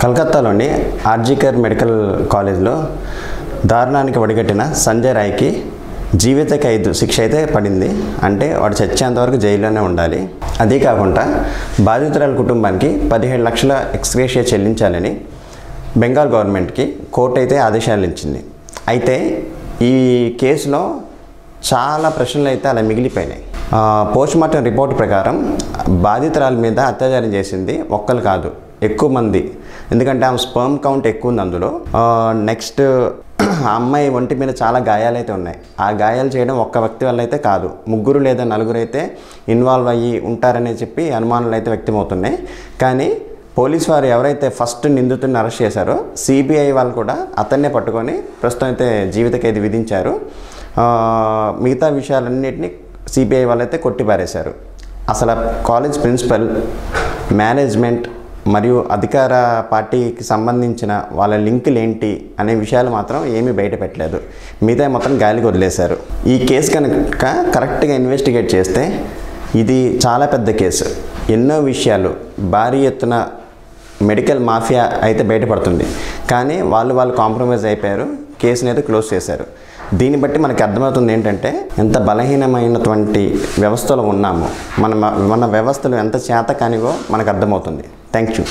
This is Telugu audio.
కలకత్తాలోని ఆర్జికర్ మెడికల్ కాలేజ్లో దారుణానికి ఒడిగట్టిన సంజయ్ రాయ్కి జీవిత ఖైదు శిక్ష అయితే పడింది. అంటే వాడు చచ్చేంతవరకు జైల్లోనే ఉండాలి. అదే కాకుండా బాధితురాల కుటుంబానికి 17 లక్షల ఎక్స్గ్రేషియా చెల్లించాలని బెంగాల్ గవర్నమెంట్కి కోర్టు అయితే ఆదేశాలు ఇచ్చింది. అయితే ఈ కేసులో చాలా ప్రశ్నలు అయితే అలా మిగిలిపోయినాయి. పోస్ట్మార్టం రిపోర్ట్ ప్రకారం బాధితురాల మీద అత్యాచారం చేసింది ఒక్కరు కాదు, ఎక్కువ మంది. ఎందుకంటే ఆమె స్పర్మ్ కౌంట్ ఎక్కువ ఉంది అందులో. నెక్స్ట్ ఆ అమ్మాయి ఒంటి మీద చాలా గాయాలు అయితే ఉన్నాయి. ఆ గాయాలు చేయడం ఒక్క వ్యక్తి వల్ల అయితే కాదు, 3 లేదా 4 అయితే ఇన్వాల్వ్ అయ్యి ఉంటారని చెప్పి అనుమానాలు అయితే వ్యక్తమవుతున్నాయి. కానీ పోలీసు వారు ఎవరైతే ఫస్ట్ నిందితుడిని అరెస్ట్ చేశారో సిబిఐ వాళ్ళు కూడా అతన్నే పట్టుకొని ప్రస్తుతం అయితే జీవిత ఖైదు విధించారు. మిగతా విషయాలన్నింటినీ సిబిఐ వాళ్ళైతే కొట్టిపారేశారు. అసలు కాలేజ్ ప్రిన్సిపల్, మేనేజ్మెంట్ మరియు అధికార పార్టీకి సంబంధించిన వాళ్ళ లింకులు ఏంటి అనే విషయాలు మాత్రం ఏమీ బయట పెట్టలేదు. మిగతా మొత్తం గాలికి వదిలేశారు. ఈ కేసు కనుక కరెక్ట్గా ఇన్వెస్టిగేట్ చేస్తే ఇది చాలా పెద్ద కేసు. ఎన్నో విషయాలు, భారీ ఎత్తున మెడికల్ మాఫియా అయితే బయటపడుతుంది. కానీ వాళ్ళు కాంప్రమైజ్ అయిపోయారు, కేసుని అయితే క్లోజ్ చేశారు. దీన్ని బట్టి మనకి అర్థమవుతుంది ఏంటంటే ఎంత బలహీనమైనటువంటి వ్యవస్థలో ఉన్నామో, మన వ్యవస్థలు ఎంత చేత కానివో మనకు అర్థమవుతుంది. Thank you.